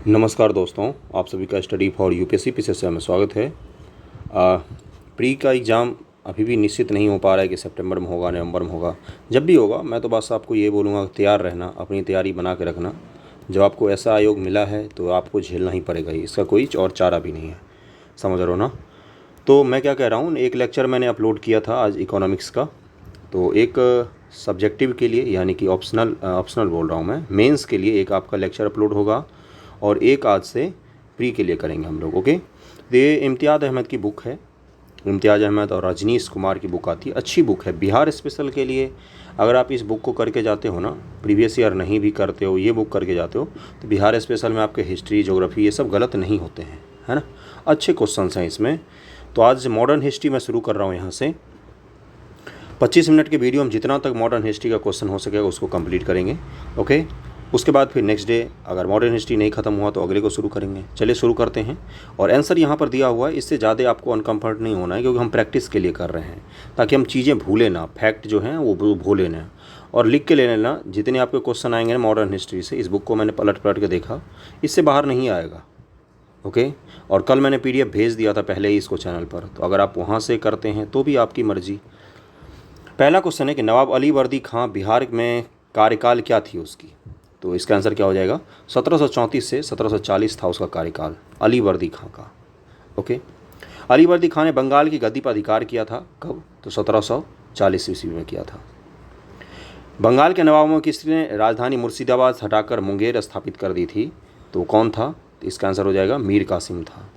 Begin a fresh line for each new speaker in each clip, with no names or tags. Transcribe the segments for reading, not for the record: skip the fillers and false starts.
नमस्कार दोस्तों, आप सभी का स्टडी फॉर यूपीएससी पीसीएसएम में स्वागत है। प्री का एग्ज़ाम अभी भी निश्चित नहीं हो पा रहा है कि सितंबर में होगा, नवंबर में होगा। जब भी होगा मैं तो बस आपको ये बोलूँगा, तैयार रहना, अपनी तैयारी बना के रखना। जब आपको ऐसा आयोग मिला है तो आपको झेलना ही पड़ेगा ही, इसका कोई और चारा भी नहीं है। समझ रहे हो ना? तो मैं क्या कह रहा हूँ, एक लेक्चर मैंने अपलोड किया था आज इकोनॉमिक्स का। तो एक सब्जेक्टिव के लिए यानी कि ऑप्शनल बोल रहा हूँ मैं, मेंस के लिए एक आपका लेक्चर अपलोड होगा और एक आज से प्री के लिए करेंगे हम लोग। ओके, ये इम्तियाज़ अहमद की बुक है। इम्तियाज़ अहमद और रजनीश कुमार की बुक आती है, अच्छी बुक है बिहार स्पेशल के लिए। अगर आप इस बुक को करके जाते हो ना, प्रीवियस ईयर नहीं भी करते हो, ये बुक करके जाते हो तो बिहार स्पेशल में आपके हिस्ट्री, ज्योग्राफी ये सब गलत नहीं होते हैं, है ना। अच्छे क्वेश्चन हैं इसमें। तो आज मॉडर्न हिस्ट्री मैं शुरू कर रहा हूँ। यहाँ से 25 मिनट के वीडियो हम जितना तक मॉडर्न हिस्ट्री का क्वेश्चन हो सकेगा उसको कंप्लीट करेंगे। ओके, उसके बाद फिर नेक्स्ट डे अगर मॉडर्न हिस्ट्री नहीं खत्म हुआ तो अगले को शुरू करेंगे। चलिए शुरू करते हैं। और आंसर यहाँ पर दिया हुआ है, इससे ज़्यादा आपको अनकम्फर्ट नहीं होना है क्योंकि हम प्रैक्टिस के लिए कर रहे हैं, ताकि हम चीज़ें भूलें ना, फैक्ट जो हैं वो भूलें ना। और लिख के ले लेना जितने आपके क्वेश्चन आएंगे मॉडर्न हिस्ट्री से। इस बुक को मैंने पलट के देखा, इससे बाहर नहीं आएगा। ओके, और कल मैंने PDF भेज दिया था पहले ही इसको चैनल पर, तो अगर आप वहाँ से करते हैं तो भी आपकी मर्जी। पहला क्वेश्चन है कि नवाब अली वर्दी खां बिहार में कार्यकाल क्या थी उसकी। तो इसका आंसर क्या हो जाएगा? 1734 से 1740 था उसका कार्यकाल, अली वर्दी खां का। ओके, अली वर्दी खां ने बंगाल की गद्दी पर अधिकार किया था कब? तो 1740 ईस्वी में किया था। बंगाल के नवाबों में किसने राजधानी मुर्शिदाबाद हटाकर मुंगेर स्थापित कर दी थी? तो कौन था? तो इसका आंसर हो जाएगा मीर कासिम था।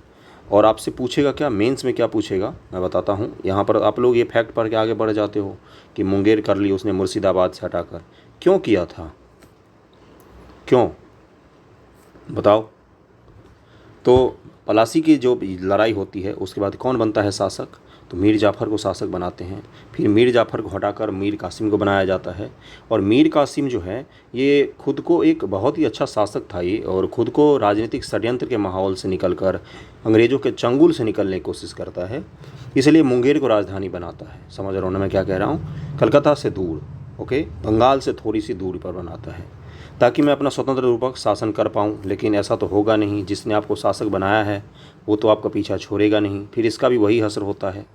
और आपसे पूछेगा क्या मेंस में, क्या पूछेगा मैं बताता हूँ। यहाँ पर आप लोग ये फैक्ट पढ़ के आगे बढ़ जाते हो कि मुंगेर कर ली उसने मुर्शिदाबाद से हटाकर। क्यों किया था, क्यों बताओ? तो पलासी की जो लड़ाई होती है उसके बाद कौन बनता है शासक? तो मीर जाफ़र को शासक बनाते हैं। फिर मीर जाफ़र को हटाकर मीर कासिम को बनाया जाता है। और मीर कासिम जो है ये खुद को एक बहुत ही अच्छा शासक था ये, और ख़ुद को राजनीतिक षड्यंत्र के माहौल से निकलकर अंग्रेज़ों के चंगुल से निकलने की कोशिश करता है, इसलिए मुंगेर को राजधानी बनाता है। समझ रहे हो ना मैं क्या कह रहा हूँ? कलकत्ता से दूर, ओके, बंगाल से थोड़ी सी दूरी पर बनाता है, ताकि मैं अपना स्वतंत्र रूपक शासन कर पाऊँ। लेकिन ऐसा तो होगा नहीं, जिसने आपको शासक बनाया है वो तो आपका पीछा छोड़ेगा नहीं, फिर इसका भी वही असर होता है।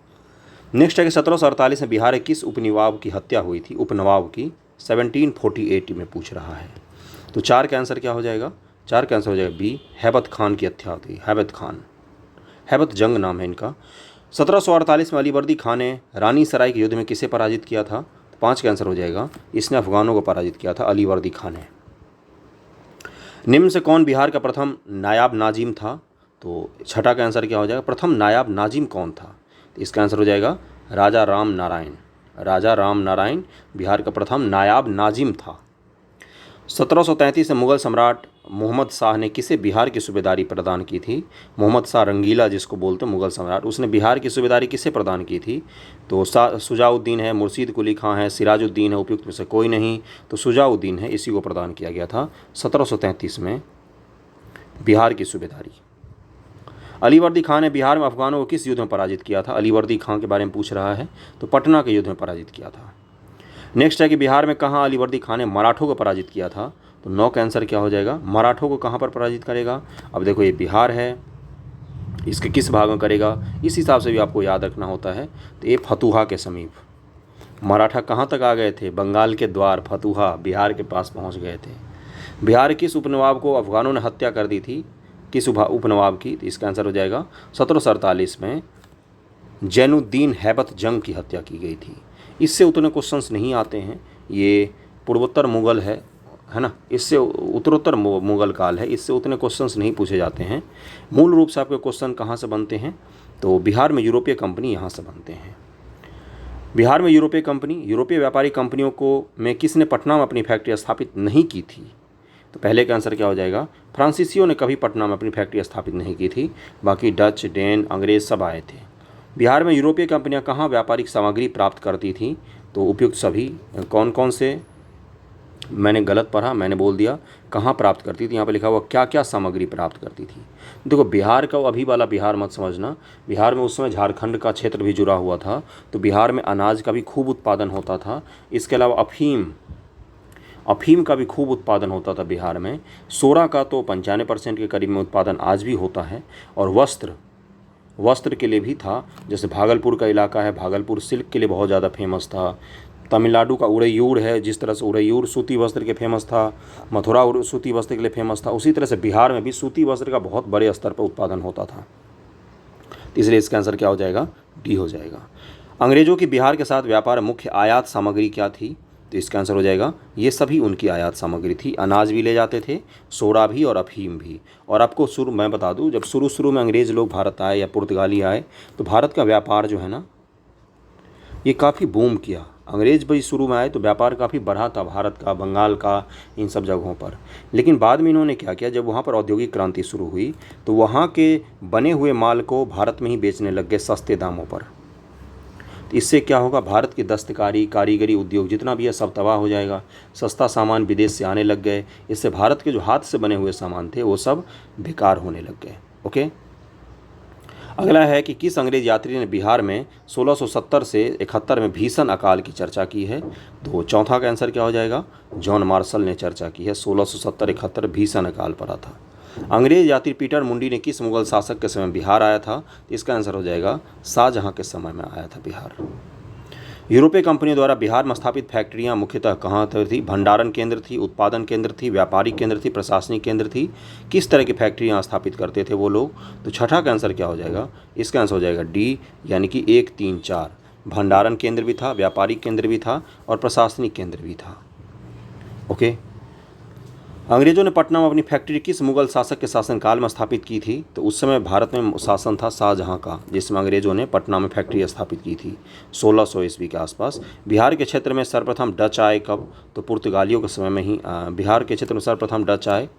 नेक्स्ट है कि 1748 में बिहार के किस उपनवाब की हत्या हुई थी? उपनवाब की 1748 में पूछ रहा है। तो 4 का आंसर क्या हो जाएगा? 4 का आंसर हो जाएगा बी, हैबत खान की हत्या हुई। हैबत खान, हैबत जंग नाम है इनका। 1748 में अली वर्दी खान ने रानी सराय के युद्ध में किसे पराजित किया था? 5 का आंसर हो जाएगा, इसने अफगानों को पराजित किया था, अली वर्दी खान ने। निम्न से कौन बिहार का प्रथम नायाब नाजिम था? तो 6 का आंसर क्या हो जाएगा? प्रथम नायाब नाजिम कौन था? तो इसका आंसर हो जाएगा राजा राम नारायण। राजा राम नारायण बिहार का प्रथम नायाब नाजिम था। 1733 में मुगल सम्राट मोहम्मद शाह ने किसे बिहार की सूबेदारी प्रदान की थी? मोहम्मद शाह रंगीला जिसको बोलते हैं मुगल सम्राट, उसने बिहार की सूबेदारी किसे प्रदान की थी? तो सुजाउद्दीन है, मुर्शीद कुली खां है, सिराजुद्दीन है, उपयुक्त में से कोई नहीं। तो सुजाउद्दीन है, इसी को प्रदान किया गया था 1733 में बिहार की सूबेदारी। अली वर्दी खां ने बिहार में अफगानों को किस युद्ध में पराजित किया था? अली वर्दी खां के बारे में पूछ रहा है, तो पटना के युद्ध में पराजित किया था। नेक्स्ट है कि बिहार में कहाँ अली वर्दी खां ने मराठों को पराजित किया था? तो 9 का आंसर क्या हो जाएगा? मराठों को कहाँ पर पराजित करेगा? अब देखो ये बिहार है, इसके किस भाग में करेगा इस हिसाब से भी आपको याद रखना होता है। तो ये फतुहा के समीप। मराठा कहाँ तक आ गए थे? बंगाल के द्वार फतुहा, बिहार के पास पहुँच गए थे। बिहार किस उपनवाब को अफगानों ने हत्या कर दी थी? किस उपनवाब की? तो इसका आंसर हो जाएगा 1747 में जैनुद्दीन हैबत जंग की हत्या की गई थी। इससे उतने क्वेश्चंस नहीं आते हैं, ये पूर्वोत्तर मुगल है ना, इससे उत्तरोत्तर मुगल काल है, इससे उतने क्वेश्चंस नहीं पूछे जाते हैं। मूल रूप से आपके क्वेश्चन कहाँ से बनते हैं? तो बिहार में यूरोपीय कंपनी यहाँ से बनते हैं। बिहार में यूरोपीय कंपनी, यूरोपीय व्यापारी कंपनियों को में किसने पटना में अपनी फैक्ट्री स्थापित नहीं की थी? तो पहले का आंसर क्या हो जाएगा? फ्रांसीसियों ने कभी पटना में अपनी फैक्ट्री स्थापित नहीं की थी, बाकी डच, डेन, अंग्रेज़ सब आए थे। बिहार में यूरोपीय कंपनियां कहाँ व्यापारिक सामग्री प्राप्त करती थी? तो उपयुक्त सभी कौन कौन से? मैंने गलत पढ़ा, मैंने बोल दिया कहाँ प्राप्त करती थी, यहाँ पे लिखा हुआ क्या क्या सामग्री प्राप्त करती थी। देखो बिहार का अभी वाला बिहार मत समझना, बिहार में उस समय झारखंड का क्षेत्र भी जुड़ा हुआ था, तो बिहार में अनाज का भी खूब उत्पादन होता था। इसके अलावा अफीम, अफीम का भी खूब उत्पादन होता था बिहार में। सोरा का तो 95% के करीब में उत्पादन आज भी होता है। और वस्त्र के लिए भी था, जैसे भागलपुर का इलाका है, भागलपुर सिल्क के लिए बहुत ज़्यादा फेमस था। तमिलनाडु का उड़ैयूर है, जिस तरह से उड़ैयूर सूती वस्त्र के फेमस था, मथुरा सूती वस्त्र के लिए फेमस था, उसी तरह से बिहार में भी सूती वस्त्र का बहुत बड़े स्तर पर उत्पादन होता था। इसलिए इसका आंसर क्या हो जाएगा? डी हो जाएगा। अंग्रेजों की बिहार के साथ व्यापार मुख्य आयात सामग्री क्या थी? तो इसका आंसर हो जाएगा ये सभी उनकी आयात सामग्री थी। अनाज भी ले जाते थे, सोडा भी और अफीम भी। और आपको मैं बता दूं, जब शुरू में अंग्रेज़ लोग भारत आए या पुर्तगाली आए तो भारत का व्यापार जो है ना, ये काफ़ी बूम किया। अंग्रेज़ भाई शुरू में आए तो व्यापार काफ़ी बढ़ा था भारत का, बंगाल का, इन सब जगहों पर। लेकिन बाद में इन्होंने क्या किया, जब वहाँ पर औद्योगिक क्रांति शुरू हुई तो वहाँ के बने हुए माल को भारत में ही बेचने लग गए सस्ते दामों पर। इससे क्या होगा, भारत की दस्तकारी, कारीगरी उद्योग जितना भी है सब तबाह हो जाएगा। सस्ता सामान विदेश से आने लग गए। इससे भारत के जो हाथ से बने हुए सामान थे वो सब बेकार होने लग गए। ओके, अगला है कि किस अंग्रेज यात्री ने बिहार में 1670 से 71 में भीषण अकाल की चर्चा की है? तो चौथा का आंसर क्या हो जाएगा? जॉन मार्शल ने चर्चा की है। 1670-71 भीषण अकाल पड़ा था। अंग्रेज यात्री पीटर मुंडी ने किस मुगल शासक के समय बिहार आया था? इसका आंसर हो जाएगा शाहजहां के समय में आया था बिहार। यूरोपीय कंपनी द्वारा बिहार में स्थापित फैक्ट्रियां मुख्यतः कहाँ थी? भंडारण केंद्र थी, उत्पादन केंद्र थी, व्यापारिक केंद्र थी, प्रशासनिक केंद्र थी। किस तरह की फैक्ट्रियां स्थापित करते थे वो लोग? तो छठा का आंसर क्या हो जाएगा? इसका आंसर हो जाएगा डी, यानी कि 1, 3, 4। भंडारण केंद्र भी था, व्यापारिक केंद्र भी था और प्रशासनिक केंद्र भी था। ओके, अंग्रेजों ने पटना में अपनी फैक्ट्री किस मुगल शासक के शासनकाल में स्थापित की थी? तो उस समय भारत में शासन था शाहजहां का, जिसमें अंग्रेजों ने पटना में फैक्ट्री स्थापित की थी 1600 ईस्वी के आसपास। बिहार के क्षेत्र में सर्वप्रथम डच आए कब? तो पुर्तगालियों के समय में ही बिहार के क्षेत्र में सर्वप्रथम डच आए।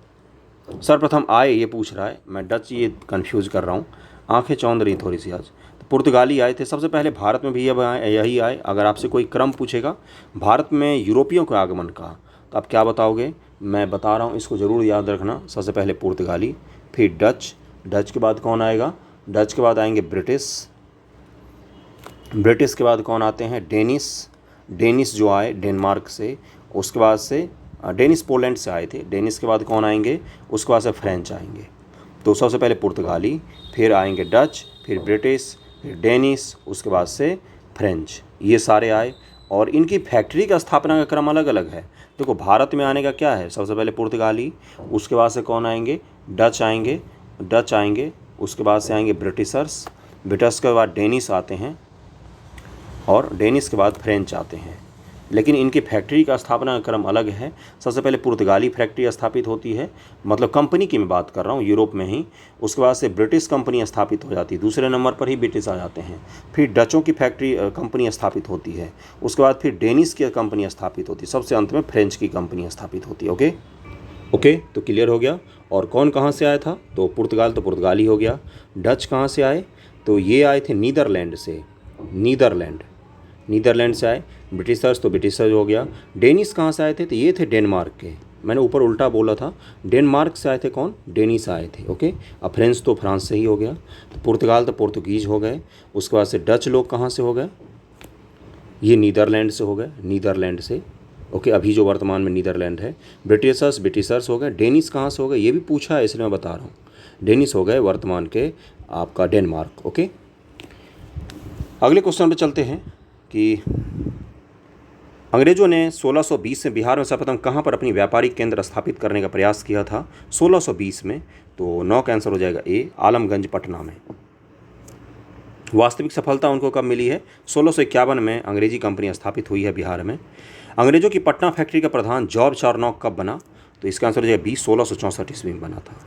सर्वप्रथम आए ये पूछ रहा है, मैं डच ये कन्फ्यूज़ कर रहा हूँ, आँखें चौंध रही थोड़ी सी आज। तो पुर्तगाली आए थे सबसे पहले भारत में भी, अब यही आए। अगर आपसे कोई क्रम पूछेगा भारत में यूरोपियों के आगमन का, तो आप क्या बताओगे? मैं बता रहा हूँ, इसको ज़रूर याद रखना। सबसे पहले पुर्तगाली, फिर डच, डच के बाद कौन आएगा? डच के बाद आएंगे ब्रिटिश, ब्रिटिश के बाद कौन आते हैं? डेनिस, डेनिस जो आए डेनमार्क से, उसके बाद से डेनिस पोलैंड से आए थे। डेनिस के बाद कौन आएंगे? उसके बाद से फ्रेंच आएंगे। तो सबसे पहले पुर्तगाली, फिर आएंगे डच, फिर ब्रिटिश, फिर डेनिस, उसके बाद से फ्रेंच, ये सारे आए। और इनकी फैक्ट्री का स्थापना का क्रम अलग अलग है। देखो, भारत में आने का क्या है? सबसे पहले पुर्तगाली, उसके बाद से कौन आएंगे? डच आएंगे, डच आएंगे, उसके बाद से आएंगे ब्रिटिशर्स, ब्रिटिश के बाद डेनिस आते हैं और डेनिस के बाद फ्रेंच आते हैं। लेकिन इनकी फैक्ट्री का स्थापना का क्रम अलग है। सबसे पहले पुर्तगाली फैक्ट्री स्थापित होती है, मतलब कंपनी की मैं बात कर रहा हूँ, यूरोप में ही। उसके बाद से ब्रिटिश कंपनी स्थापित हो जाती है, दूसरे नंबर पर ही ब्रिटिश आ जाते हैं। फिर डचों की फैक्ट्री कंपनी स्थापित होती है, उसके बाद फिर डेनिस की कंपनी स्थापित होती है, सबसे अंत में फ्रेंच की कंपनी स्थापित होती है। ओके, तो क्लियर हो गया। और कौन कहाँ से आया था? तो पुर्तगाल तो पुर्तगाली हो गया। डच कहाँ से आए? तो ये आए थे नीदरलैंड से, नीदरलैंड से आए। ब्रिटिशर्स तो ब्रिटिशर्स हो गया। डेनिस कहाँ से आए थे? तो ये थे डेनमार्क के, मैंने ऊपर उल्टा बोला था। डेनमार्क से आए थे कौन? डेनिस आए थे। ओके, अब फ्रेंच तो फ्रांस से ही हो गया। तो पुर्तगाल तो पुर्तगीज हो गए। उसके बाद से डच लोग कहाँ से हो गए? ये नीदरलैंड से हो गए, नीदरलैंड से। ओके, अभी जो वर्तमान में नीदरलैंड है। ब्रिटिशर्स हो गए। डेनिस कहाँ से हो गए? ये भी पूछा है, इसलिए मैं बता रहा हूँ। डेनिस हो गए वर्तमान के आपका डेनमार्क। ओके, अगले क्वेश्चन पे चलते हैं कि अंग्रेजों ने 1620 में बिहार में सर्वप्रथम कहाँ पर अपनी व्यापारिक केंद्र स्थापित करने का प्रयास किया था? 1620 में। तो 9 का आंसर हो जाएगा ए, आलमगंज पटना में। वास्तविक सफलता उनको कब मिली है? 1651 में अंग्रेजी कंपनी स्थापित हुई है बिहार में। अंग्रेजों की पटना फैक्ट्री का प्रधान जॉर्ज चारनॉक कब बना? तो इसका आंसर हो जाएगा बी, 1664 ईस्वी में बना था।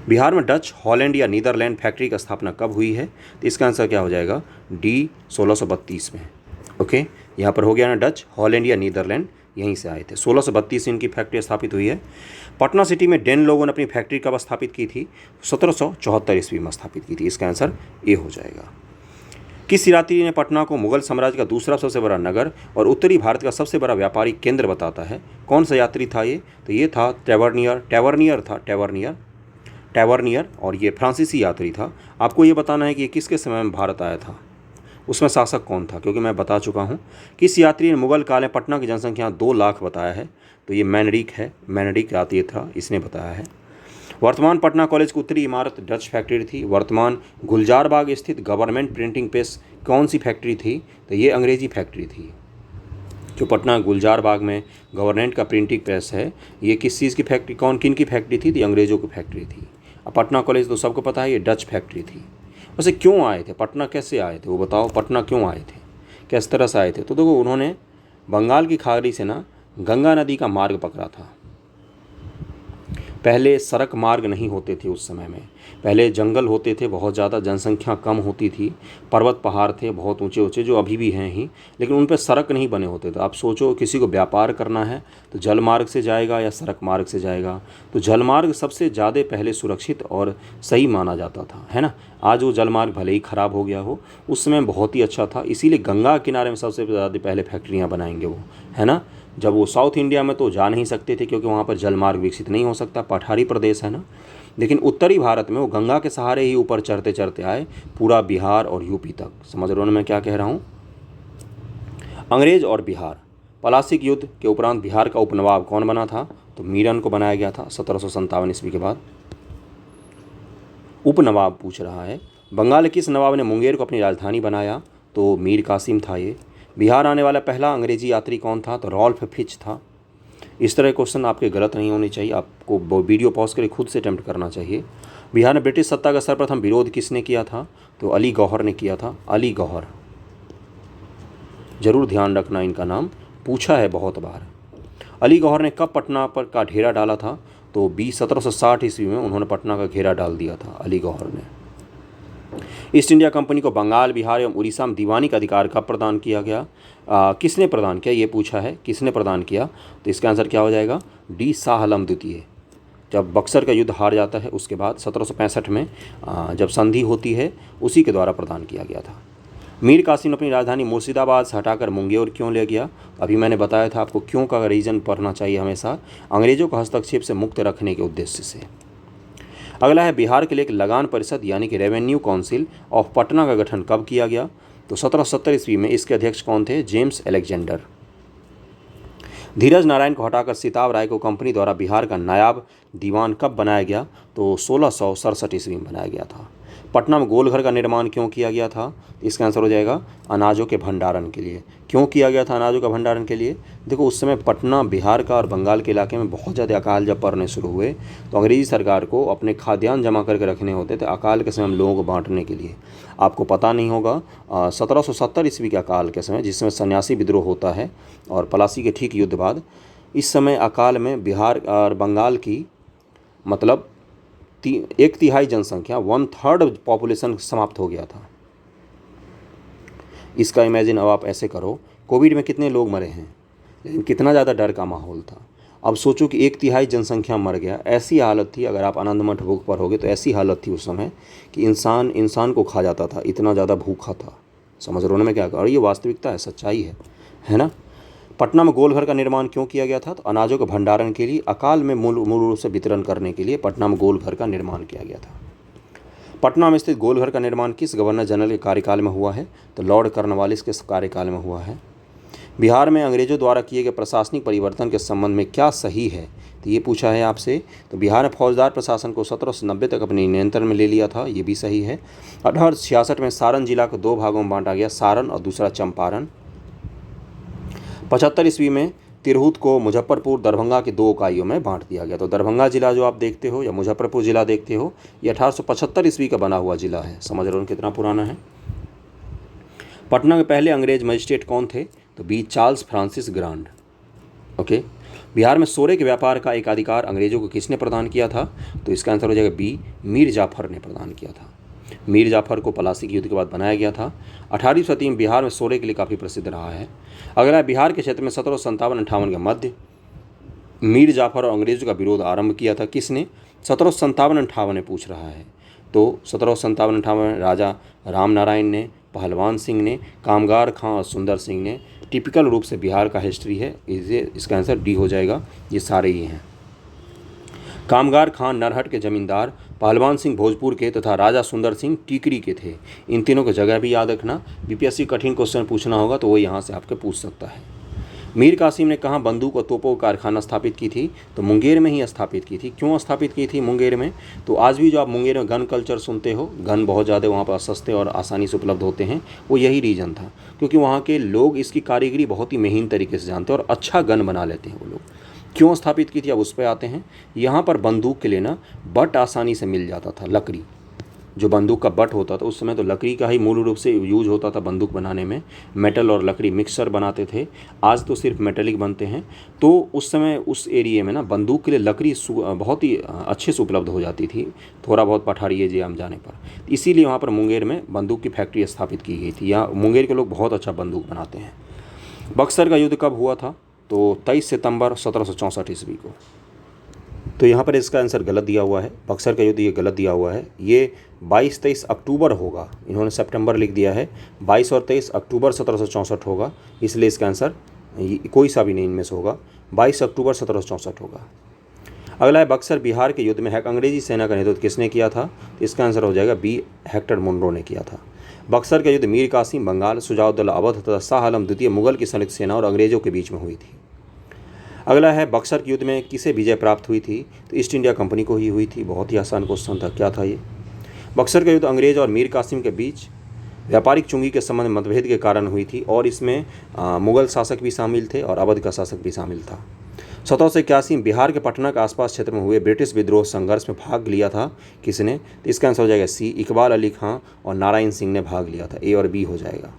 बिहार में डच, हॉलैंड या नीदरलैंड फैक्ट्री का स्थापना कब हुई है? तो इसका आंसर क्या हो जाएगा? डी, 1632 में। ओके, यहाँ पर हो गया ना, डच, हॉलैंड या नीदरलैंड यहीं से आए थे। 1632 से इनकी फैक्ट्री स्थापित हुई है। पटना सिटी में डेन लोगों ने अपनी फैक्ट्री कब स्थापित की थी? 1774 ईस्वी में स्थापित की थी। इसका आंसर ए हो जाएगा। किस यात्री ने पटना को मुगल साम्राज्य का दूसरा सबसे बड़ा नगर और उत्तरी भारत का सबसे बड़ा व्यापारिक केंद्र बताता है? कौन सा यात्री था ये? तो ये था टैवर्नियर, और ये फ्रांसीसी यात्री था। आपको ये बताना है कि ये किसके समय में भारत आया था, उसमें शासक कौन था, क्योंकि मैं बता चुका हूँ। किस यात्री ने मुगल काल में पटना की जनसंख्या 2 लाख बताया है? तो ये मैनरिक है, मैनरिक आती था, इसने बताया है। वर्तमान पटना कॉलेज की उत्तरी इमारत डच फैक्ट्री थी। वर्तमान गुलजार बाग स्थित गवर्नमेंट प्रिंटिंग प्रेस कौन सी फैक्ट्री थी? तो ये अंग्रेजी फैक्ट्री थी। जो पटना गुलजार बाग में गवर्नमेंट का प्रिंटिंग प्रेस है, ये किस चीज़ की फैक्ट्री, किन की फैक्ट्री थी? तो अंग्रेज़ों की फैक्ट्री थी। अब पटना कॉलेज तो सबको पता है, ये डच फैक्ट्री थी। वैसे क्यों आए थे पटना, कैसे आए थे वो बताओ, पटना क्यों आए थे, किस तरह से आए थे? तो देखो, उन्होंने बंगाल की खाड़ी से ना गंगा नदी का मार्ग पकड़ा था। पहले सड़क मार्ग नहीं होते थे उस समय में, पहले जंगल होते थे, बहुत ज़्यादा जनसंख्या कम होती थी, पर्वत पहाड़ थे बहुत ऊंचे ऊंचे, जो अभी भी हैं ही, लेकिन उन पर सड़क नहीं बने होते थे। आप सोचो, किसी को व्यापार करना है तो जल मार्ग से जाएगा या सड़क मार्ग से जाएगा? तो जल मार्ग सबसे ज़्यादा पहले सुरक्षित और सही माना जाता था, है ना। आज वो जल मार्ग भले ही ख़राब हो गया हो, उस समय बहुत ही अच्छा था, इसीलिए गंगा किनारे में सबसे ज़्यादा पहले फैक्ट्रियाँ बनाएंगे वो, है ना। जब वो साउथ इंडिया में तो जा नहीं सकते थे, क्योंकि वहाँ पर जल मार्ग विकसित नहीं हो सकता, पठारी प्रदेश है ना। लेकिन उत्तरी भारत में वो गंगा के सहारे ही ऊपर चढ़ते चढ़ते आए, पूरा बिहार और यूपी तक। समझ रहे हो ना मैं क्या कह रहा हूँ? अंग्रेज और बिहार, पलासी युद्ध के उपरांत बिहार का उपनवाब कौन बना था? तो मीरन को बनाया गया था 1757 ईस्वी के बाद। उपनवाब पूछ रहा है। बंगाल के किस नवाब ने मुंगेर को अपनी राजधानी बनाया? तो मीर कासिम था ये। बिहार आने वाला पहला अंग्रेजी यात्री कौन था? तो रॉल्फ फिच था। इस तरह क्वेश्चन आपके गलत नहीं होने चाहिए, आपको वीडियो पॉज करके खुद से अटेम्प्ट करना चाहिए। बिहार में ब्रिटिश सत्ता का सर्वप्रथम विरोध किसने किया था? तो अली गौहर ने किया था, अली गौहर। जरूर ध्यान रखना, इनका नाम पूछा है बहुत बार। अली गौहर ने कब पटना पर का घेरा डाला था? तो 1760 ईस्वी में उन्होंने पटना का घेरा डाल दिया था, अली गौहर ने। ईस्ट इंडिया कंपनी को बंगाल, बिहार एवं उड़ीसा में दीवानी का अधिकार कब प्रदान किया गया? किसने प्रदान किया, ये पूछा है, किसने प्रदान किया? तो इसका आंसर क्या हो जाएगा? डी शाह आलम द्वितीय। जब बक्सर का युद्ध हार जाता है उसके बाद 1765 में जब संधि होती है, उसी के द्वारा प्रदान किया गया था। मीर कासिम अपनी राजधानी मुर्शिदाबाद से हटाकर मुंगेर क्यों ले गया? अभी मैंने बताया था आपको क्यों का रीज़न पढ़ना चाहिए हमेशा, अंग्रेज़ों का हस्तक्षेप से मुक्त रखने के उद्देश्य से। अगला है, बिहार के लिए एक लगान परिषद यानी कि रेवेन्यू काउंसिल ऑफ पटना का गठन कब किया गया? तो 1770 ईस्वी में। इसके अध्यक्ष कौन थे? James Alexander. धीरज नारायण को हटाकर सिताब राय को कंपनी द्वारा बिहार का नायाब दीवान कब बनाया गया? तो 1667 ईस्वी में बनाया गया था। पटना में गोलघर का निर्माण क्यों किया गया था? इसका आंसर हो जाएगा अनाजों के भंडारण के लिए। क्यों किया गया था अनाजों का भंडारण के लिए? देखो, उस समय पटना, बिहार का और बंगाल के इलाके में बहुत ज़्यादा अकाल जब पड़ने शुरू हुए, तो अंग्रेजी सरकार को अपने खाद्यान्न जमा करके रखने होते थे अकाल के समय हम लोगों को बांटने के लिए। आपको पता नहीं होगा, 1770 ईस्वी के अकाल के समय, जिस समय सन्यासी विद्रोह होता है और पलासी के ठीक युद्ध बाद, इस समय अकाल में बिहार और बंगाल की मतलब 1/3 जनसंख्या, 1/3 पॉपुलेशन समाप्त हो गया था। इसका इमेजिन अब आप ऐसे करो, कोविड में कितने लोग मरे हैं, लेकिन कितना ज़्यादा डर का माहौल था। अब सोचो कि 1/3 जनसंख्या मर गया। ऐसी हालत थी, अगर आप आनंद मठ बुक पर होगे तो ऐसी हालत थी उस समय कि इंसान को खा जाता था, इतना ज़्यादा भूखा था। समझ रहे हो ना मैं क्या कह रहा हूँ? और ये वास्तविकता है, सच्चाई है ना। पटना में गोलघर का निर्माण क्यों किया गया था? तो अनाजों के भंडारण के लिए, अकाल में मूल रूप से वितरण करने के लिए पटना में गोलघर का निर्माण किया गया था। पटना में स्थित गोलघर का निर्माण किस गवर्नर जनरल के कार्यकाल में हुआ है? तो लॉर्ड कॉर्नवालिस के कार्यकाल में हुआ है। बिहार में अंग्रेजों द्वारा किए गए प्रशासनिक परिवर्तन के संबंध में क्या सही है? तो ये पूछा है आपसे। तो बिहार ने फौजदार प्रशासन को 1790 तक अपने नियंत्रण में ले लिया था, ये भी सही है। 1866 में सारण जिला को 2 भागों में बांटा गया, सारण और दूसरा चंपारण। 75 ईस्वी में तिरहुत को मुजफ्फरपुर, दरभंगा की 2 इकाइयों में बांट दिया गया। तो दरभंगा जिला जो आप देखते हो या मुजफ्फरपुर जिला देखते हो, ये 1875 ईस्वी का बना हुआ जिला है। समझ रहे हो कितना पुराना है। पटना के पहले अंग्रेज मजिस्ट्रेट कौन थे? तो B Charles Francis Grand. Okay. Bihar में सोरे के व्यापार का एकाधिकार अंग्रेजों को किसने प्रदान किया था? तो इसका आंसर हो जाएगा बी, मीर जाफर ने प्रदान किया था। मीर जाफर को पलासी के युद्ध के बाद बनाया गया था। 18वीं शताब्दी में बिहार में सोरे के लिए काफ़ी प्रसिद्ध रहा है। अगला, बिहार के क्षेत्र में 1757-58 के मध्य मीर जाफर और अंग्रेजों का विरोध आरंभ किया था। किसने? 1757-58 में पूछ रहा है। तो 1757-58 में राजा राम नारायण ने, पहलवान सिंह ने, कामगार खां और सुंदर सिंह ने। टिपिकल रूप से बिहार का हिस्ट्री है, इसका आंसर डी हो जाएगा। ये सारे ही हैं। कामगार खां नरहट के जमींदार, पहलवान सिंह भोजपुर के तथा राजा सुंदर सिंह टीकरी के थे। इन तीनों की जगह भी याद रखना। बीपीएससी कठिन क्वेश्चन पूछना होगा तो वो यहाँ से आपके पूछ सकता है। मीर कासिम ने कहाँ बंदूक और तोपों का कारखाना स्थापित की थी? तो मुंगेर में ही स्थापित की थी। क्यों स्थापित की थी मुंगेर में? तो आज भी जो आप मुंगेर में गन कल्चर सुनते हो, गन बहुत ज़्यादा वहाँ पर सस्ते और आसानी से उपलब्ध होते हैं, वो यही रीज़न था, क्योंकि वहाँ के लोग इसकी कारीगरी बहुत ही महीन तरीके से जानते हैं और अच्छा गन बना लेते हैं वो लोग। क्यों स्थापित की थी, अब उस पर आते हैं। यहाँ पर बंदूक के लिए ना बट आसानी से मिल जाता था, लकड़ी, जो बंदूक का बट होता था उस समय तो लकड़ी का ही मूल रूप से यूज होता था बंदूक बनाने में। मेटल और लकड़ी मिक्सर बनाते थे, आज तो सिर्फ मेटेलिक बनते हैं। तो उस समय उस एरिए में ना बंदूक के लिए लकड़ी बहुत ही अच्छे से उपलब्ध हो जाती थी, थोड़ा बहुत पठारिए जे हम जाने पर। इसीलिए वहाँ पर मुंगेर में बंदूक की फैक्ट्री स्थापित की गई थी। यहाँ मुंगेर के लोग बहुत अच्छा बंदूक बनाते हैं। बक्सर का युद्ध कब हुआ था? तो 23 सितंबर 1764 ईस्वी को। तो यहाँ पर इसका आंसर गलत दिया हुआ है, बक्सर का युद्ध ये गलत दिया हुआ है। ये 22-23 अक्टूबर होगा, इन्होंने सितंबर लिख दिया है। 22 और 23 अक्टूबर 1764 होगा, इसलिए इसका आंसर कोई सा भी नहीं इनमें से होगा, 22 अक्टूबर 1764 होगा। अगला है बक्सर बिहार के युद्ध में अंग्रेजी सेना का नेतृत्व किसने किया था? तो इसका आंसर हो जाएगा बी, हेक्टर मुनरो ने किया था। बक्सर का युद्ध मीर कासिम बंगाल, शुजाउद्दौला अवध तथा शाह आलम द्वितीय मुगल की संयुक्त सेना और अंग्रेजों के बीच में हुई थी। अगला है बक्सर के युद्ध में किसे विजय प्राप्त हुई थी? तो ईस्ट इंडिया कंपनी को ही हुई थी। बहुत ही आसान क्वेश्चन था, क्या था ये? बक्सर का युद्ध अंग्रेज और मीर कासिम के बीच व्यापारिक चुंगी के संबंध मतभेद के कारण हुई थी और इसमें मुगल शासक भी शामिल थे और अवध का शासक भी शामिल था। 1781 में बिहार के पटना के आसपास क्षेत्र में हुए ब्रिटिश विद्रोह संघर्ष में भाग लिया था किसने? तो इसका आंसर हो जाएगा सी, इकबाल अली खां और नारायण सिंह ने भाग लिया था। ए और बी हो जाएगा।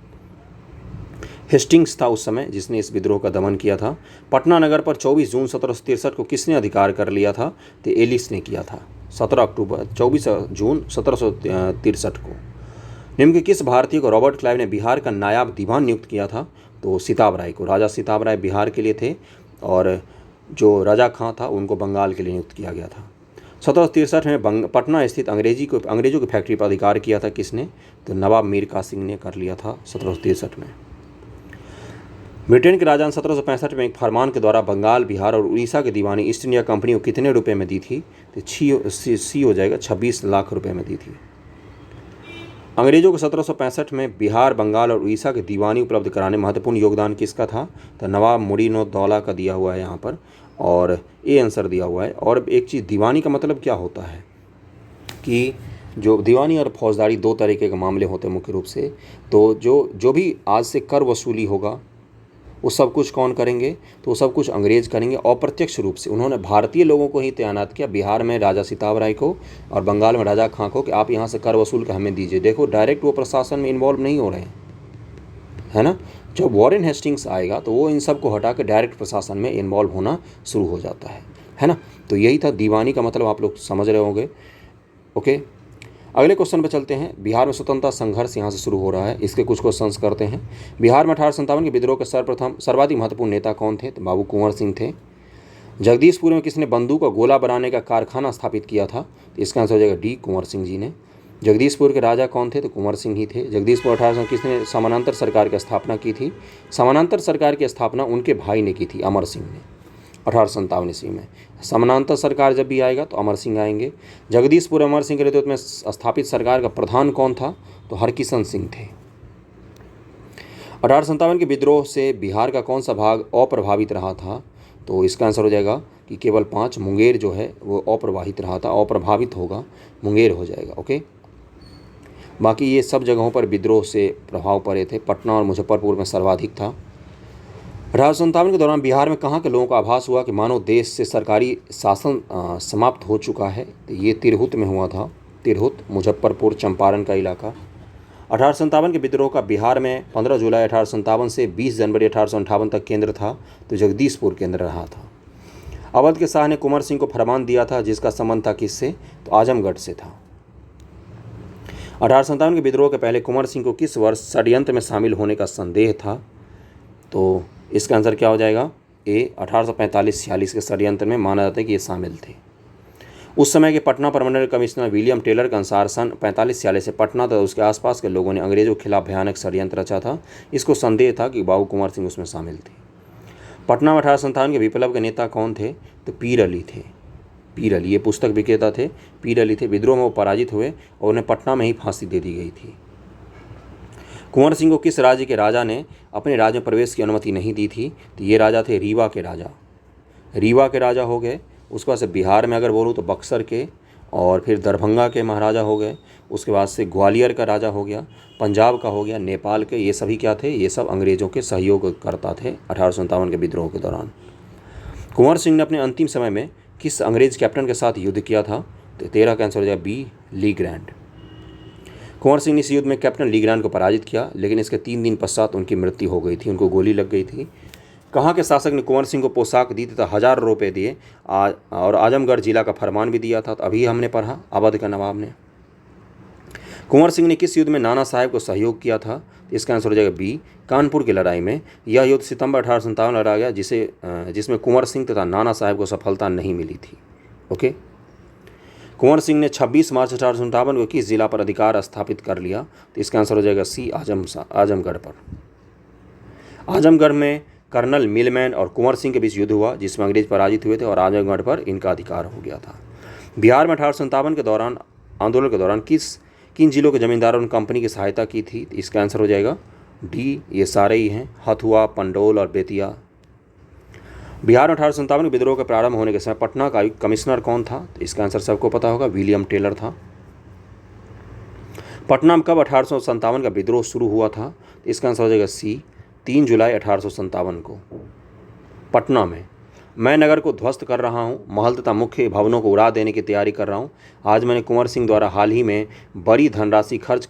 हेस्टिंग्स था उस समय जिसने इस विद्रोह का दमन किया था। पटना नगर पर 24 जून 1763 को किसने अधिकार कर लिया था? तो एलिस ने किया था। 24 जून 1763 को। निम्न के किस भारतीय को रॉबर्ट क्लाइव ने बिहार का नायाब दीवान नियुक्त किया था? तो सिताब राय को। राजा सिताब राय बिहार के लिए थे और जो राजा खां था उनको बंगाल के लिए नियुक्त किया गया था। 1763 में पटना स्थित अंग्रेजों की फैक्ट्री पर अधिकार किया था किसने? तो नवाब मीर कासिम ने कर लिया था 1763 में। ब्रिटेन के राजा ने 1765 में एक फरमान के द्वारा बंगाल, बिहार और उड़ीसा की दीवानी ईस्ट इंडिया कंपनी को कितने रुपए में दी थी? तो सी हो जाएगा, 26 लाख रुपए में दी थी। अंग्रेजों को 1765 में बिहार, बंगाल और उड़ीसा की दीवानी उपलब्ध कराने में महत्वपूर्ण योगदान किसका था? तो नवाब मुइनुद्दौला का दिया हुआ है यहाँ पर, और ए आंसर दिया हुआ है। और एक चीज़, दीवानी का मतलब क्या होता है कि जो दीवानी और फौजदारी दो तरीके के मामले होते हैं मुख्य रूप से। तो जो भी आज से कर वसूली होगा वो सब कुछ कौन करेंगे? तो वो सब कुछ अंग्रेज करेंगे। अप्रत्यक्ष रूप से उन्होंने भारतीय लोगों को ही तैनात किया, बिहार में राजा सिताब राय को और बंगाल में राजा खां को, कि आप यहाँ से कर वसूल कर हमें दीजिए। देखो, डायरेक्ट वो प्रशासन में इन्वॉल्व नहीं हो रहे हैं, है ना। जब वॉरेन हेस्टिंग्स आएगा तो वो इन सब को हटा के डायरेक्ट प्रशासन में इन्वॉल्व होना शुरू हो जाता है ना। तो यही था दीवानी का मतलब, आप लोग समझ रहे होंगे। ओके, अगले क्वेश्चन पर चलते हैं। बिहार में स्वतंत्रता संघर्ष यहाँ से शुरू हो रहा है, इसके कुछ क्वेश्चंस करते हैं। बिहार में 1857 के विद्रोह के सर्वाधिक महत्वपूर्ण नेता कौन थे? तो बाबू कुंवर सिंह थे। जगदीशपुर में किसने बंदूक और गोला बनाने का कारखाना स्थापित किया था? तो इसका आंसर हो जाएगा डी, कुंवर सिंह जी ने। जगदीशपुर के राजा कौन थे? तो कुंवर सिंह ही थे। जगदीशपुर 1800 किसने समानांतर सरकार की स्थापना की थी? समानांतर सरकार की स्थापना उनके भाई ने की थी, अमर सिंह ने, 1857 ईस्वी में। समानांतर सरकार जब भी आएगा तो अमर सिंह आएंगे। जगदीशपुर अमर सिंह के नेतृत्व में स्थापित सरकार का प्रधान कौन था? तो हरकिशन सिंह थे। 1857 के विद्रोह से बिहार का कौन सा भाग अप्रभावित रहा था? तो इसका आंसर हो जाएगा कि केवल 5, मुंगेर जो है वो अप्रभावित रहा था, अप्रभावित होगा, मुंगेर हो जाएगा। ओके, बाकी ये सब जगहों पर विद्रोह से प्रभाव पड़े थे। पटना और मुजफ्फरपुर में सर्वाधिक था। 1857 के दौरान बिहार में कहाँ के लोगों को आभास हुआ कि मानो देश से सरकारी शासन समाप्त हो चुका है? तो ये तिरहुत में हुआ था। तिरहुत, मुजफ्फरपुर, चंपारण का इलाका। 1857 के विद्रोह का बिहार में 15 जुलाई 1857 से 20 जनवरी 1858 तक केंद्र था, तो जगदीशपुर केंद्र रहा था। अवध के शाह ने कुंवर सिंह को फरमान दिया था, जिसका संबंध था किससे? तो आजमगढ़ से था। 1857 के विद्रोह के पहले कुंवर सिंह को किस वर्ष षड्यंत्र में शामिल होने का संदेह था? तो इसका आंसर क्या हो जाएगा? ए, 1845-46 के षड्यंत्र में माना जाता है कि ये शामिल थे। उस समय के पटना प्रमंडल कमिश्नर विलियम टेलर के अनुसार सन 45-46 से पटना तथा उसके आसपास के लोगों ने अंग्रेजों के खिलाफ भयानक षड्यंत्र रचा था। इसको संदेह था कि बाबू कुंवर सिंह उसमें शामिल थे। पटना में 1857 के विप्लव के नेता कौन थे? तो पीर अली थे। पीर अली, ये पुस्तक विक्रेता थे, पीर अली थे। विद्रोह में वो पराजित हुए और उन्हें पटना में ही फांसी दे दी गई थी। कुंवर सिंह को किस राज्य के राजा ने अपने राज्य में प्रवेश की अनुमति नहीं दी थी? तो ये राजा थे रीवा के राजा। रीवा के राजा हो गए। उसके बाद से बिहार में अगर बोलूँ तो बक्सर के, और फिर दरभंगा के महाराजा हो गए। उसके बाद से ग्वालियर का राजा हो गया, पंजाब का हो गया, नेपाल के। ये सभी क्या थे? ये सब अंग्रेज़ों के सहयोगकर्ता थे 1857 के विद्रोह के दौरान। कुंवर सिंह ने अपने अंतिम समय में किस अंग्रेज कैप्टन के साथ युद्ध किया था? तो 13 का आंसर हो जाएगा बी, ली ग्रैंड। कुंवर सिंह ने इस युद्ध में कैप्टन ली ग्रैंड को पराजित किया, लेकिन इसके 3 दिन पश्चात उनकी मृत्यु हो गई थी, उनको गोली लग गई थी। कहाँ के शासक ने कुंवर सिंह को पोशाक दी तथा 1000 रुपये दिए और आजमगढ़ जिला का फरमान भी दिया था? तो अभी हमने पढ़ा अवध का नवाब ने। कुंवर सिंह ने किस युद्ध में नाना साहेब को सहयोग किया था? इसका आंसर हो जाएगा बी, कानपुर की लड़ाई में। यह युद्ध सितंबर 1857 लड़ा गया, जिसमें कुंवर सिंह तथा नाना साहेब को सफलता नहीं मिली थी। ओके। कुंवर सिंह ने 26 मार्च 1857 को किस जिला पर अधिकार स्थापित कर लिया? तो इसका आंसर हो जाएगा सी, आजमगढ़ पर। आजमगढ़ में कर्नल मिलमैन और कुंवर सिंह के बीच युद्ध हुआ, जिसमें अंग्रेज पराजित हुए थे और आजमगढ़ पर इनका अधिकार हो गया था। बिहार में 1857 के दौरान आंदोलन के दौरान किन जिलों के जमींदारों ने कंपनी की सहायता की थी? इसका आंसर हो जाएगा डी, ये सारे ही हैं, हथुआ, पंडोल और बेतिया। बिहार में 1857 के विद्रोह के प्रारंभ होने के समय पटना का आयुक्त कमिश्नर कौन था? तो इसका आंसर सबको पता होगा, विलियम टेलर था। पटना में कब 1857 का विद्रोह शुरू हुआ था? तो इसका आंसर हो जाएगा सी, 3 जुलाई 1857 को। पटना में मैं नगर को ध्वस्त कर रहा हूँ, महल तथा मुख्य भवनों को उड़ा देने की तैयारी कर रहा हूँ। आज मैंने कुंवर सिंह द्वारा हाल ही में बड़ी धनराशि खर्च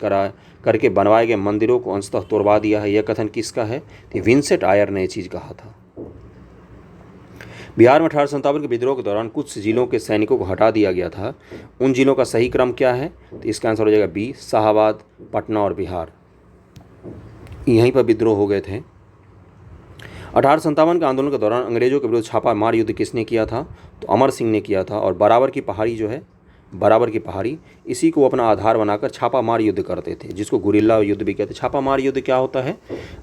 करके बनवाए गए मंदिरों को अंशतः तोड़वा दिया है। यह कथन किसका है? तो विंसेंट आयर ने यह चीज़ कहा था। बिहार में 1857 के विद्रोह के दौरान कुछ जिलों के सैनिकों को हटा दिया गया था। उन जिलों का सही क्रम क्या है? तो इसका आंसर हो जाएगा बी, शाहाबाद, पटना और बिहार। यहीं पर विद्रोह हो गए थे। 1857 के आंदोलन के दौरान अंग्रेजों के विरुद्ध छापा मार युद्ध किसने किया था? तो अमर सिंह ने किया था। और बराबर की पहाड़ी जो है, बराबर की पहाड़ी, इसी को अपना आधार बनाकर छापा मार युद्ध करते थे, जिसको गुरिल्ला युद्ध भी कहते हैं। छापा मार युद्ध क्या होता है?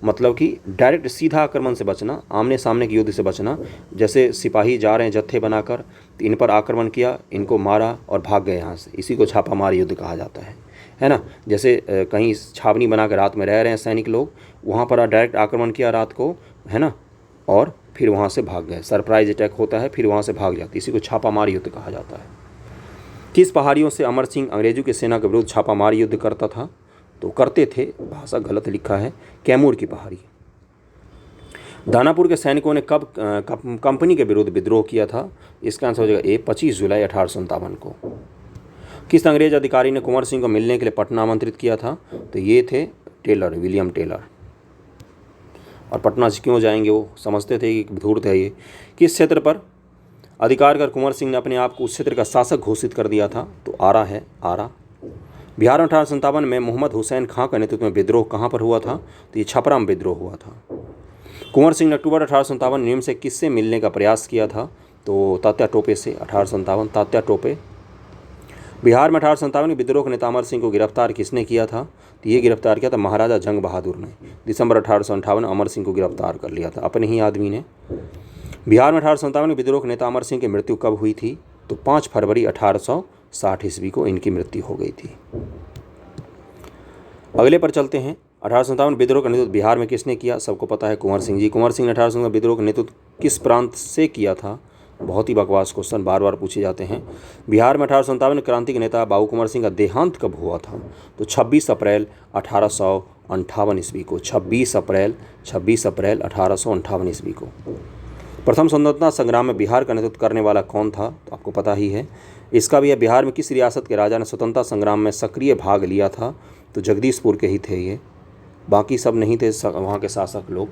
मतलब कि डायरेक्ट सीधा आक्रमण से बचना, आमने सामने के युद्ध से बचना। जैसे सिपाही जा रहे हैं जत्थे बनाकर, तो इन पर आक्रमण किया, इनको मारा और भाग गए यहाँ से, इसी को छापा मार युद्ध कहा जाता है ना। जैसे कहीं छावनी बना कर रात में रह रहे हैं सैनिक लोग, वहाँ पर डायरेक्ट आक्रमण किया रात को, है ना, और फिर वहाँ से भाग गए। सरप्राइज अटैक होता है, फिर वहाँ से भाग जाते, इसी को छापा मार युद्ध कहा जाता है। किस पहाड़ियों से अमर सिंह अंग्रेजों की सेना के विरुद्ध छापा मार युद्ध करता था? तो करते थे, भाषा गलत लिखा है, कैमूर की पहाड़ी। दानापुर के सैनिकों ने कब कंपनी के विरुद्ध विद्रोह किया था? इसका आंसर हो जाएगा ए, 25 जुलाई 1857 को। किस अंग्रेज अधिकारी ने कुंवर सिंह को मिलने के लिए पटना आमंत्रित किया था? तो ये थे टेलर, विलियम टेलर। और पटना से क्यों जाएंगे? वो समझते थे कि धूर्त है ये। किस क्षेत्र पर अधिकार कर कुंवर सिंह ने अपने आप को उस क्षेत्र का शासक घोषित कर दिया था? तो आरा है, आरा। बिहार में 1857 में मोहम्मद हुसैन खां का नेतृत्व में विद्रोह कहाँ पर हुआ था? तो ये छपरा में विद्रोह हुआ था। कुंवर सिंह ने अक्टूबर 1857 नियम से किससे मिलने का प्रयास किया था? तो तात्या टोपे से। 1857 तात्या टोपे। बिहार में 1857 के विद्रोह के नेता अमर सिंह को गिरफ्तार किसने किया था? तो ये गिरफ्तार किया था महाराजा जंग बहादुर ने। दिसंबर 1858 अमर सिंह को गिरफ्तार कर लिया था अपने ही आदमी ने। बिहार में 1857 के विद्रोह के नेता अमर सिंह की मृत्यु कब हुई थी? तो 5 फरवरी 1860 ईस्वी को इनकी मृत्यु हो गई थी। अगले पर चलते हैं। 1857 विद्रोह का नेतृत्व बिहार में किसने किया? सबको पता है, कुंवर सिंह जी। कुंवर सिंह ने 1857 विद्रोह का नेतृत्व किस प्रांत से किया था? बहुत ही बकवास क्वेश्चन बार बार पूछे जाते हैं। बिहार में 1857 क्रांति के नेता बाबू कुंवर सिंह का देहांत कब हुआ था? तो 26 अप्रैल 1858 ईस्वी को। 26 अप्रैल 1858 ईस्वी को। प्रथम स्वतंत्रता संग्राम में बिहार का नेतृत्व करने वाला कौन था? तो आपको पता ही है। इसका भी है, बिहार में किस रियासत के राजा ने स्वतंत्रता संग्राम में सक्रिय भाग लिया था? तो जगदीशपुर के ही थे ये, बाकी सब नहीं थे वहाँ के शासक लोग।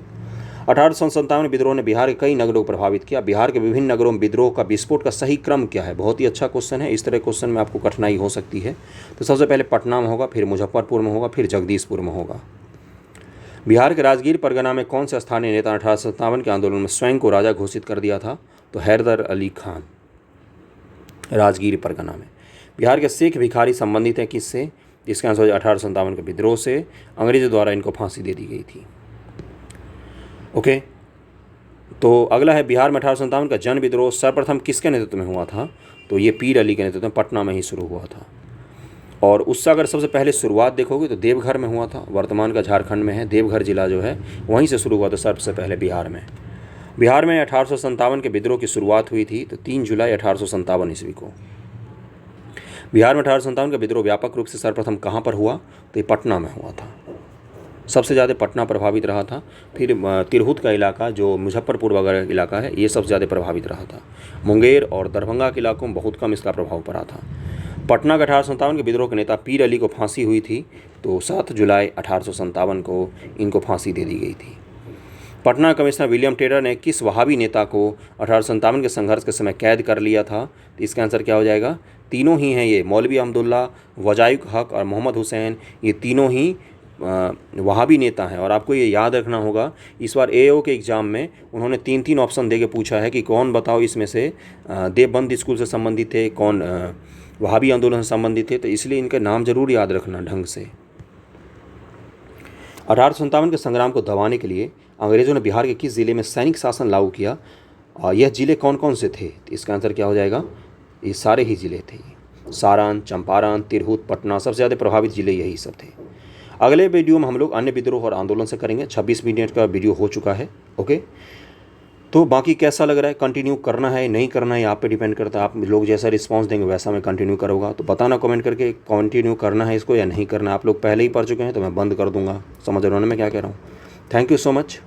1857 विद्रोह ने बिहार के कई नगरों को प्रभावित किया। बिहार के विभिन्न नगरों में विद्रोह का विस्फोट का सही क्रम क्या है? बहुत ही अच्छा क्वेश्चन है। इस तरह क्वेश्चन में आपको कठिनाई हो सकती है। तो सबसे पहले पटना में होगा, फिर मुजफ्फरपुर में होगा, फिर जगदीशपुर में होगा। बिहार के राजगीर परगना में कौन से स्थानीय नेता 1857 के आंदोलन में स्वयं को राजा घोषित कर दिया था? तो हैदर अली खान। राजगीर परगना में। बिहार के सिख भिखारी संबंधित हैं किससे? इसका आंसर 1857 के विद्रोह से। अंग्रेजों द्वारा इनको फांसी दे दी गई थी। ओके, तो अगला है, बिहार में 1857 का जन विद्रोह सर्वप्रथम किसके नेतृत्व में हुआ था? तो ये पीर अली के नेतृत्व में पटना में ही शुरू हुआ था। और उससे अगर सबसे पहले शुरुआत देखोगे तो देवघर में हुआ था, वर्तमान का झारखंड में है। देवघर जिला जो है वहीं से शुरू हुआ था सबसे पहले बिहार में। बिहार में 1857 के विद्रोह की शुरुआत हुई थी, तो 3 जुलाई 1857 ईस्वी को बिहार में 1857 का विद्रोह व्यापक रूप से सर्वप्रथम कहाँ पर हुआ, तो ये पटना में हुआ था। सबसे ज़्यादा पटना प्रभावित रहा था। फिर तिरहुत का इलाका जो मुजफ्फरपुर वगैरह इलाका है, ये सबसे ज़्यादा प्रभावित रहा था। मुंगेर और दरभंगा के इलाकों में बहुत कम इसका प्रभाव पड़ा था। पटना के 1857 के विद्रोह के नेता पीर अली को फांसी हुई थी, तो 7 जुलाई 1857 को इनको फांसी दे दी गई थी। पटना कमिश्नर विलियम टेलर ने किस वहाबी नेता को 1857 के संघर्ष के समय कैद कर लिया था, तो इसका आंसर क्या हो जाएगा, तीनों ही हैं ये, मौलवी अब्दुल्ला, वजायुक हक और मोहम्मद हुसैन, ये तीनों ही वहाबी नेता हैं। और आपको ये याद रखना होगा, इस बार एओ के एग्ज़ाम में उन्होंने 3 ऑप्शन दे के पूछा है कि कौन बताओ इसमें से देवबंद स्कूल से संबंधित थे, कौन वहाबी आंदोलन से संबंधित थे, तो इसलिए इनके नाम जरूर याद रखना ढंग से। 1857 के संग्राम को दबाने के लिए अंग्रेज़ों ने बिहार के किस जिले में सैनिक शासन लागू किया, यह जिले कौन कौन से थे, तो इसका आंसर क्या हो जाएगा, ये सारे ही जिले थे। सारण, चंपारण, तिरहुत, पटना, सबसे ज़्यादा प्रभावित जिले यही सब थे। अगले वीडियो में हम लोग अन्य विद्रोह और आंदोलन से करेंगे। 26 मिनट का वीडियो हो चुका है। ओके, तो बाकी कैसा लग रहा है, कंटिन्यू करना है नहीं करना है, आप पे डिपेंड करता है। आप लोग जैसा रिस्पांस देंगे वैसा मैं कंटिन्यू करूँगा। तो बताना कमेंट करके कंटिन्यू करना है इसको या नहीं करना है। आप लोग पहले ही पढ़ चुके हैं तो मैं बंद कर दूँगा। समझ रहे हो ना मैं क्या कह रहा हूँ। Thank you so much.